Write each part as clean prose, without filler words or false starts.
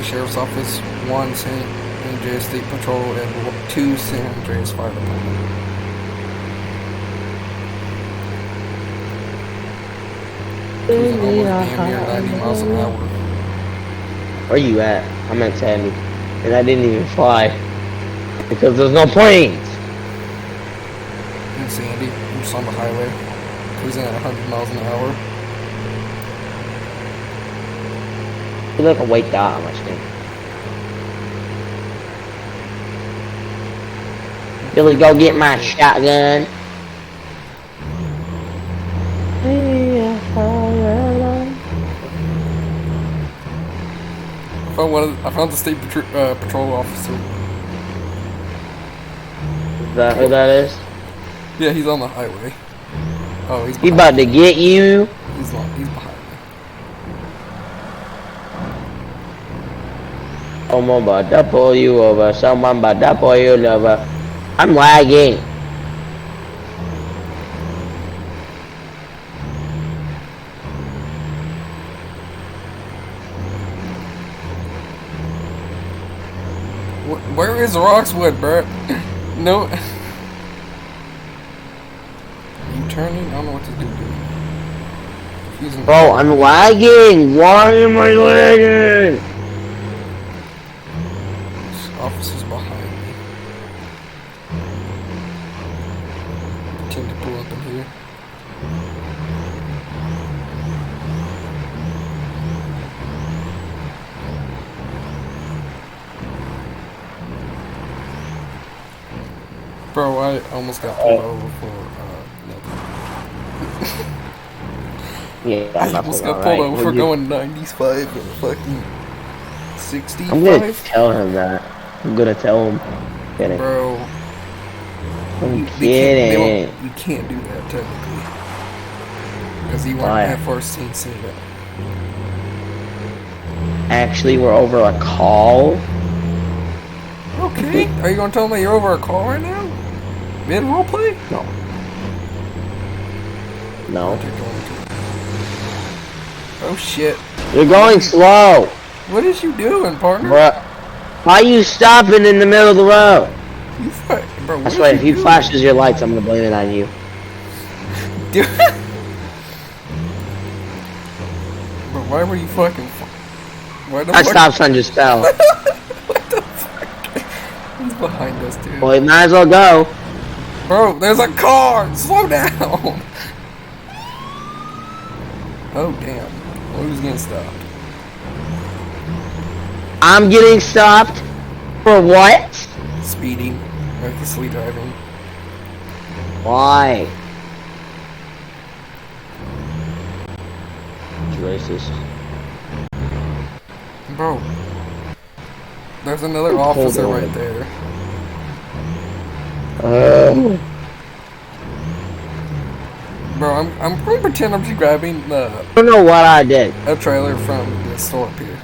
Sheriff's Office, 1 San Andreas State Patrol, and 2 San Andreas Fire Department. Cruising almost damn near 90 miles an hour. Where you at? I'm at Sandy. And I didn't even fly. Because there's no planes. In Sandy, I'm just on the highway, cruising at 100 miles an hour. You look a white dot on my screen. Billy, go get my shotgun. I found the state patrol officer. Is that who that is? Yeah, he's on the highway. Oh, he's He about to get you. He's behind me. Someone about to pull you over. Someone about to pull you over. I'm lagging. Where is Roxwood, bro? No. You turning? I don't know what to do, dude. Bro, I'm lagging. Why am I lagging? This officer's behind me. Pretend to pull up in here. Bro, I almost got pulled over for nothing. Yeah, I almost got pulled over for going 95 and fucking 65. I'm gonna tell him that. I'm gonna tell him. Get it. Bro. I'm kidding. You can't do that technically. Because you weren't at first seen that. Actually, we're over a call. Okay. Are you gonna tell me you're over a call right now? Mid roleplay? No. No. Oh shit. You're going slow. What is you doing, partner? Bruh. Why are you stopping in the middle of the road? Bro, I swear, if he flashes your lights, I'm gonna blame it on you. Dude. Bro, why were you fucking... That stop sign just fell. What the fuck? He's behind us, dude. Well, he might as well go. Bro, there's a car! Slow down! Oh, damn. Who's getting stopped? I'm getting stopped? For what? Speeding. Recklessly driving. Why? You racist. Bro. There's another officer right there. Bro, I'm going to pretend I'm just grabbing I don't know what I did. a trailer from the store up here.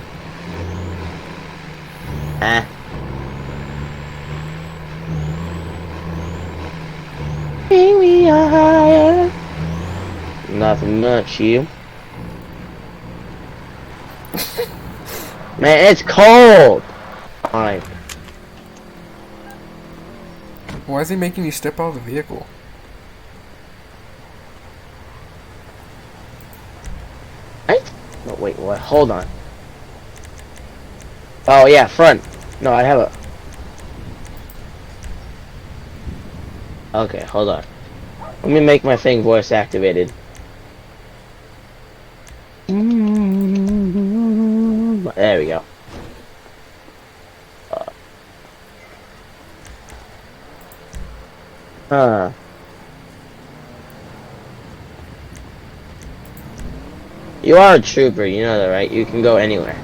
We are higher. Nothing much, you. Man, it's cold. Fine. Why is he making you step out of the vehicle? Right? No, wait, what? Hold on. Oh, yeah, front. No, I have a... Okay, hold on. Let me make my thing voice activated. There we go. You are a trooper, you know that, right? You can go anywhere.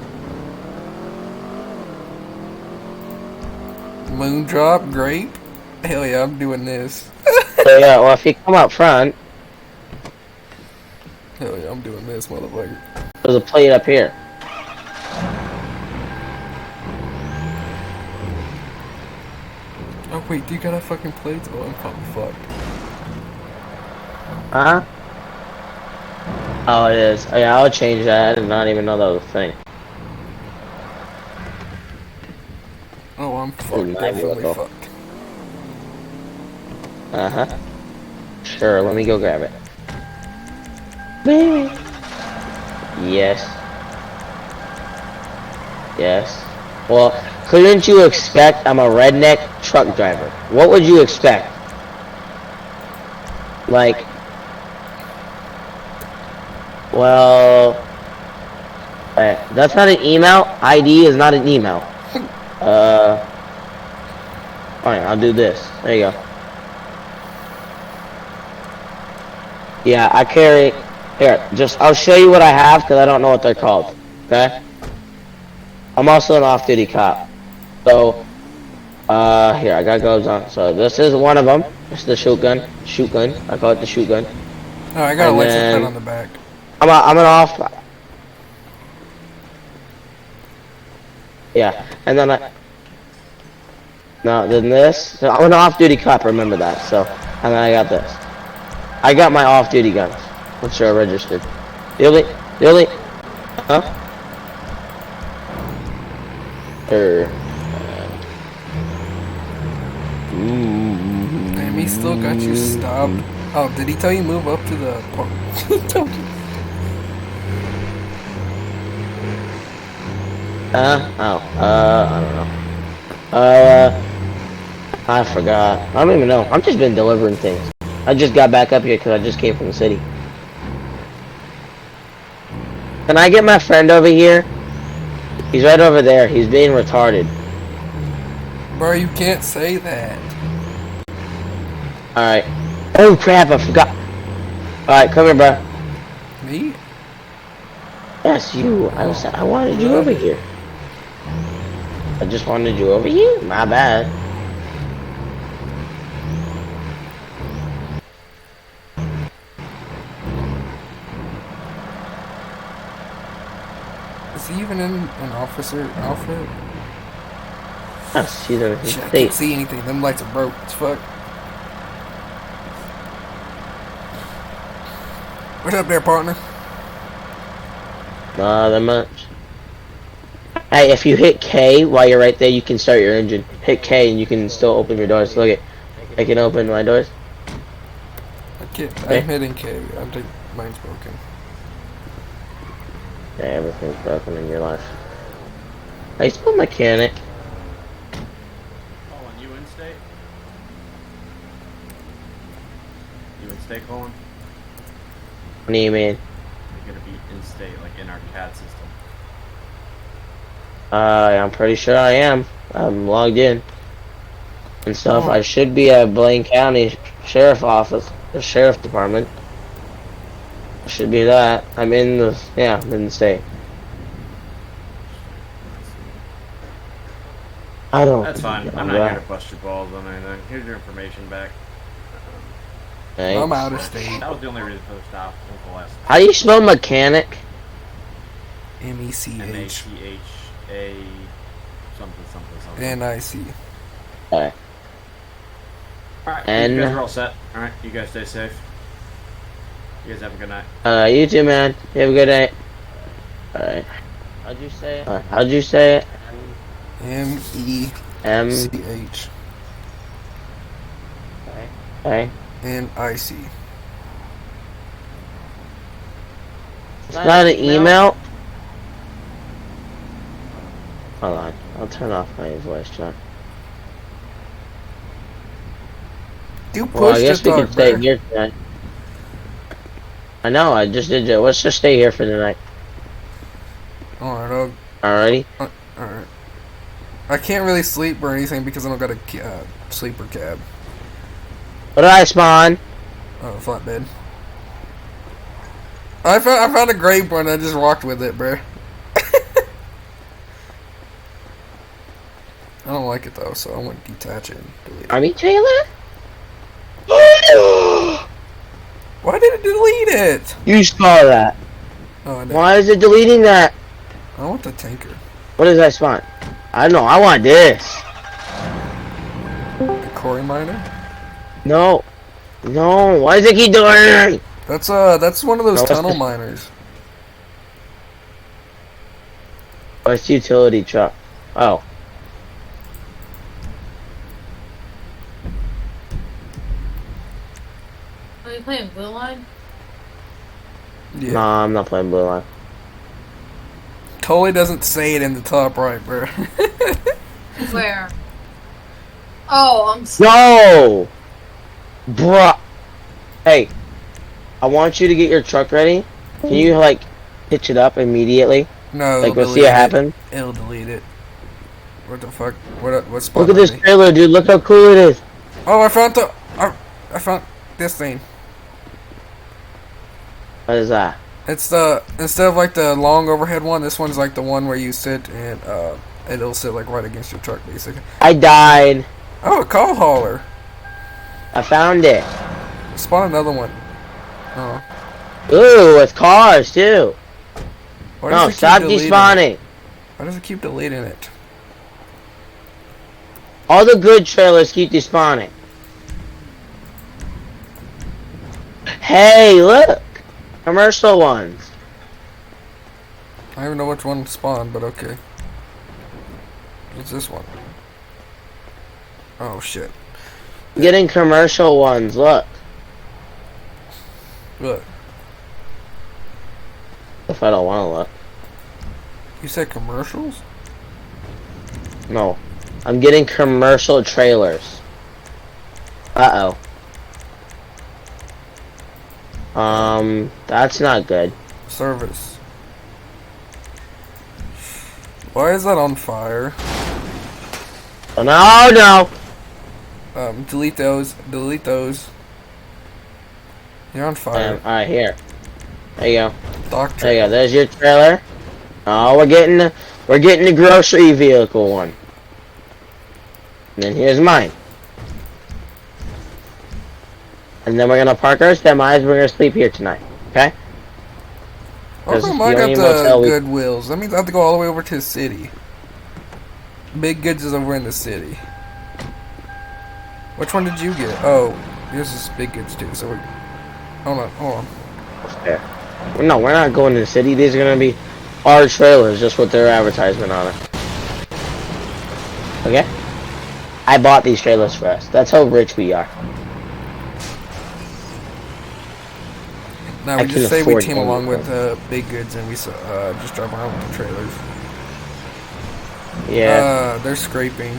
Moondrop, grape? Hell yeah, I'm doing this. So yeah, well if you come up front... Hell yeah, I'm doing this, motherfucker. There's a plate up here. Oh wait, do you got a fucking plate? Oh, I'm probably fucked. Huh? Oh, it is. Oh, yeah, I'll change that. I did not even know that was a thing. Oh, I'm This is fucked. my Definitely vehicle. fucked. Uh-huh. Sure, let me go grab it. Baby. Yes. Yes. Well, couldn't you expect I'm a redneck truck driver? What would you expect? Like, well, that's not an email. ID is not an email. Alright, I'll do this. There you go. Yeah, I carry. Here, I'll show you what I have because I don't know what they're called. Okay? I'm also an off-duty cop. So, here, I got gloves on. So, this is one of them. It's the shoot gun. Shoot gun. I call it the shoot gun. Oh, I got a And license plate then- on the back. I'm an off. Yeah, and then no, then this. So I'm an off-duty cop. Remember that. So, and then I got this. I got my off-duty guns, which are registered. The only, huh? Damn, he still got you stopped. Oh, did he tell you move up to the park? He told you. I don't know. I forgot. I don't even know. I've just been delivering things. I just got back up here because I just came from the city. Can I get my friend over here? He's right over there. He's being retarded. Bro, you can't say that. Alright. Oh crap, I forgot. Alright, come here, bro. Me? Yes, you. I wanted you over here. I just wanted you over here. My bad. Is he even in an officer outfit? Yes, he's over Shit, I here. can't see anything. Them lights are broke as fuck. What's up there, partner? Not that much. Hey, if you hit K while you're right there, you can start your engine. Hit K and you can still open your doors. Look at, I can open my doors. I'm hitting K. I think mine's broken. Yeah, everything's broken in your life. I used to be a mechanic. Colin, you in state? You in state, Colin? What do you mean? You're gonna be in state, like in our CAD system. I'm pretty sure I am. I'm logged in. And stuff. Oh. I should be at Blaine County Sheriff Office, the Sheriff Department. I should be that. I'm in the, yeah, I'm in the state. I don't. That's fine. I'm not here to bust your balls on anything. Here's your information back. Thanks. I'm out of state. That was the only reason for the stop. That was the last. How do you spell mechanic? MECH. M-A-C-H-A something something something. N-I-C. Alright. Alright, N- you guys are all set. Alright, you guys stay safe. You guys have a good night. You too, man. You have a good night. Alright. How'd you say it? How'd you say it? M-E-C-H. M. Okay. N-I-C. It's not an email. Hold on. I'll turn off my voice chat. You pushed Well, I guess we it, can stay here tonight. I know, I just did it. Let's just stay here for the night. Alright, Alrighty? alright. I can't really sleep or anything because I don't got a sleeper cab. What did I spawn? Oh, flatbed. I found a great one. I just walked with it, bruh. I don't like it though, so I'm gonna detach it and delete it. Army Taylor? Why did it delete it? You saw that. Oh, no. Why is it deleting that? I want the tanker. What does that spawn? I don't know. I want this. The quarry miner. No. No. Why does it keep doing it? That's one of those No, what's tunnel this? miners. Oh, it's utility truck. Oh. you playing Blue Line? Yeah. No, I'm not playing Blue Line. Totally doesn't say it in the top right, bro. Where? Oh, I'm No! Bruh. Hey, I want you to get your truck ready. Can you, like, pitch it up immediately? No, Like, it'll we'll see it delete happen. It'll delete it. What the fuck? What spot? Look at this on me? trailer, dude. Look how cool it is. Oh, I found I found this thing. What is that? It's the instead of like the long overhead one, this one's like the one where you sit and it'll sit like right against your truck, basically. I died. Oh, a call hauler. I found it. Spawn another one. Oh. Ooh, with cars, too. Why does No, it keep stop deleting it? despawning. Why does it keep deleting it? All the good trailers keep despawning. Hey, look! Commercial ones. I don't even know which one spawned, but okay. What's this one? Oh shit. Getting commercial ones, look. Look. If I don't want to look. You said commercials? No. I'm getting commercial trailers. Uh-oh. That's not good. Service. Why is that on fire? Oh, no! Delete those. Delete those. You're on fire. Alright, here. There you go. Doctor. There you go. There's your trailer. Oh, we're getting the grocery vehicle one. And then here's mine. And then we're gonna park our semis. We're gonna sleep here tonight. Okay? How Because come the I got only the motel we- Goodwills? That means I have to go all the way over to the city. Big Goods is over in the city. Which one did you get? Oh, yours is Big Goods too. So we're... Hold on. Yeah. Well, no, we're not going to the city. These are gonna be our trailers, just with their advertisement on it. Okay? I bought these trailers for us. That's how rich we are. Now I we can just say we afford team one along of with Big Goods and we just drive around with the trailers. Yeah. They're scraping.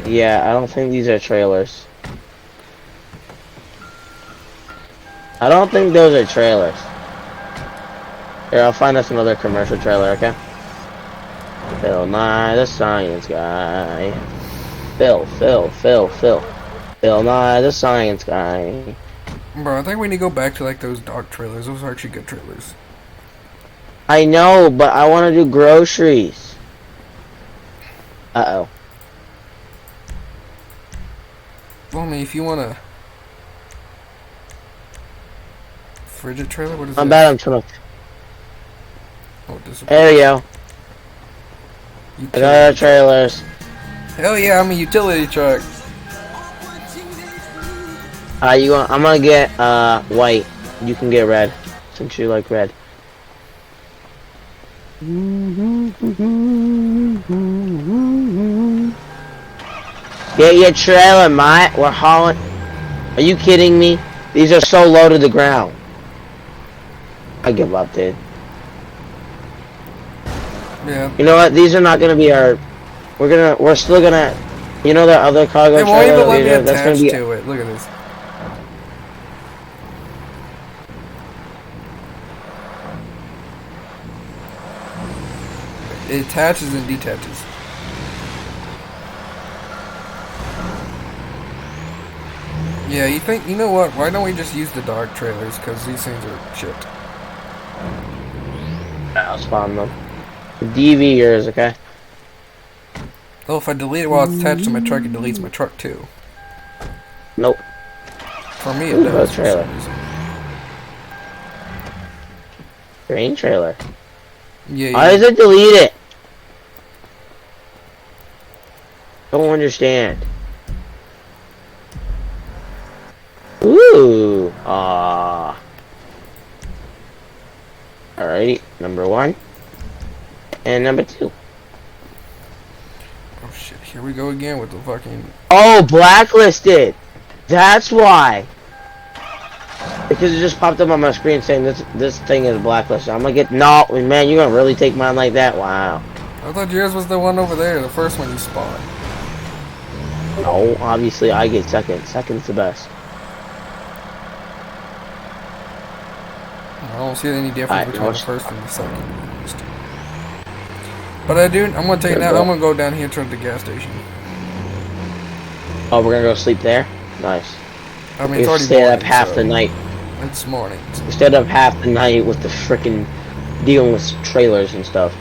Yeah, I don't think these are trailers. I don't think those are trailers. Here, I'll find us another commercial trailer, okay? Bill Nye the Science Guy. Phil. Bill Nye the Science Guy. Bro, I think we need to go back to like those dark trailers. Those are actually good trailers. I know, but I want to do groceries. Uh-oh. Well, I mean, if you want to... Frigid trailer? What is I'm it? bad, I'm trying to... Oh, disappointing. There we go. I got our trailers. Hell yeah, I'm a utility truck. I'm gonna get, white. You can get red, since you like red. Get your trailer, mate. We're hauling. Are you kidding me? These are so low to the ground. I give up, dude. Yeah. You know what? These are not gonna be our. We're still gonna. You know that other cargo It won't trailer? even let me That's gonna attach be. to it. Look at this. It attaches and detaches. Yeah, you know what? Why don't we just use the dark trailers? Because these things are shit. I'll spawn them. DV yours, okay? Oh, if I delete it while it's attached to my truck, it deletes my truck too. Nope. For me, it Ooh, does. a For trailer. some reason. Green trailer. Yeah, Why does it delete it? Don't understand. Ooh. Ah. Alrighty, number 1. And number 2. Oh shit, here we go again with the fucking... Oh, blacklisted! That's why! Because it just popped up on my screen saying this thing is blacklisted. I'm gonna get no man. You're gonna really take mine like that? Wow. I thought yours was the one over there, the first one you spawned. No, obviously I get second. Second's the best. I don't see any difference Alright, between no, the first and the second. But I do. I'm gonna take now. I'm gonna go down here to the gas station. Oh, we're gonna go sleep there. Nice. I mean, We it's already stayed morning, up half so the night. It's morning. We stayed up half the night with the frickin' dealing with trailers and stuff.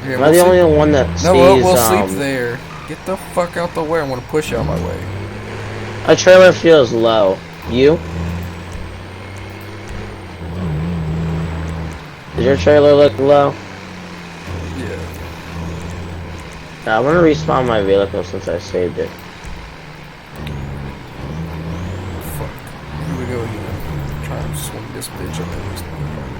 Yeah, Am I the only one that No, stays? we'll sleep there. Get the fuck out the way. I want to push you out my way. My trailer feels low. You? Does your trailer look low? Yeah. Now, I'm gonna respawn my vehicle since I saved it. Fuck. Here we go again. Try and swing this bitch up in this motherfucker.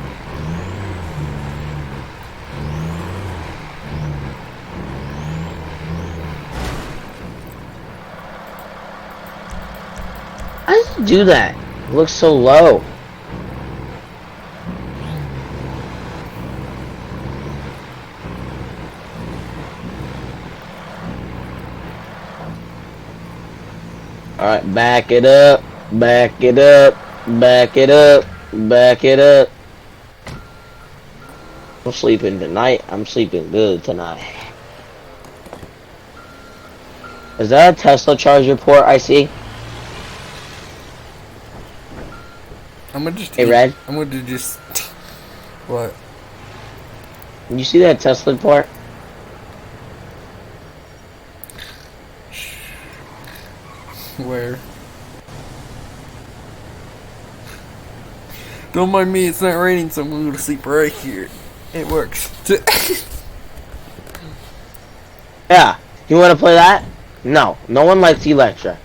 How does it do that? It looks so low. Alright, back it up, back it up, back it up, back it up. I'm sleeping tonight. I'm sleeping good tonight. Is that a Tesla charger port I see? I'm gonna just. Hey, Red? I'm gonna just. What? You see that Tesla port? Where? Don't mind me, it's not raining, so I'm gonna go to sleep right here. It works. Yeah. You wanna play that? No. No one likes electric.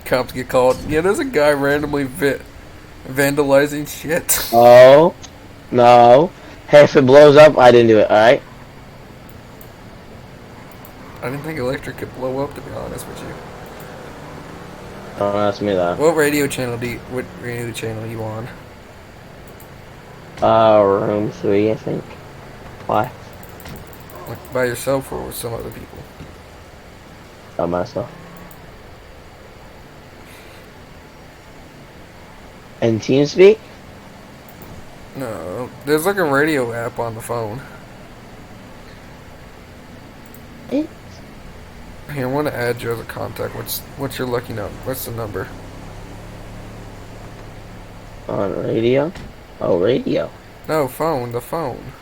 Cops get called. Yeah, there's a guy randomly vandalizing shit. Oh. No. Hey, if it blows up, I didn't do it, alright? I didn't think electric could blow up, to be honest with you. Don't ask me that. What radio channel you on? Room 3, I think. Why? Like by yourself or with some other people? By myself. And TeamSpeak? No, there's like a radio app on the phone. Eh? Here, I want to add you as a contact. What's your lucky number? What's the number? On radio? Oh, radio. No, phone. The phone.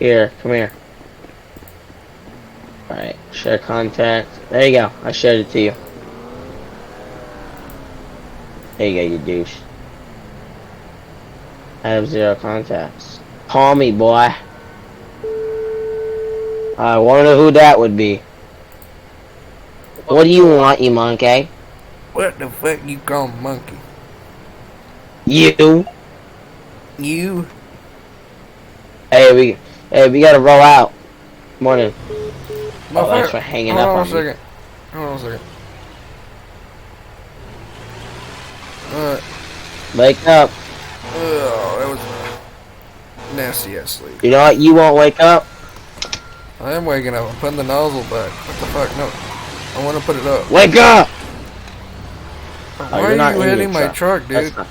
Here, come here. Alright, share contact. There you go. I shared it to you. There you go, you douche. I have 0 contacts. Call me, boy. I wonder who that would be. What do you want, you monkey? What the fuck you call monkey? You. You? Hey, we gotta roll out. Morning. Motherfucker, thanks for hanging hold up on on a me. second. Hold on a second. Wake up. Oh, that was a nasty ass sleep. You know what? You won't wake up. I am waking up. I'm putting the nozzle back. What the fuck? No. I want to put it up. Wake up! Why you're are not you in your hitting my truck, dude? That's not-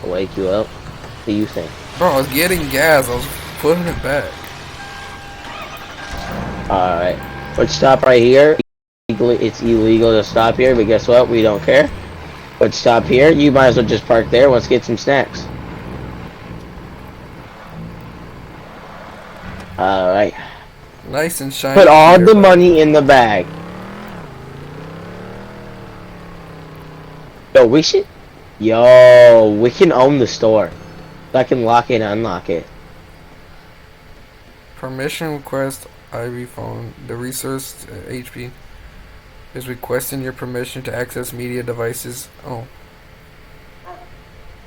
I'll wake you up. What do you think? Bro, I was getting gas. I was putting it back. Alright. Let's stop right here. It's illegal to stop here, but guess what? We don't care. Let's stop here. You might as well just park there. Let's get some snacks. Alright. Nice and shiny. Put all here, the but- money in the bag. Yo, we can own the store. I can lock it and unlock it. Permission request IV phone. The resource HP is requesting your permission to access media devices. Oh.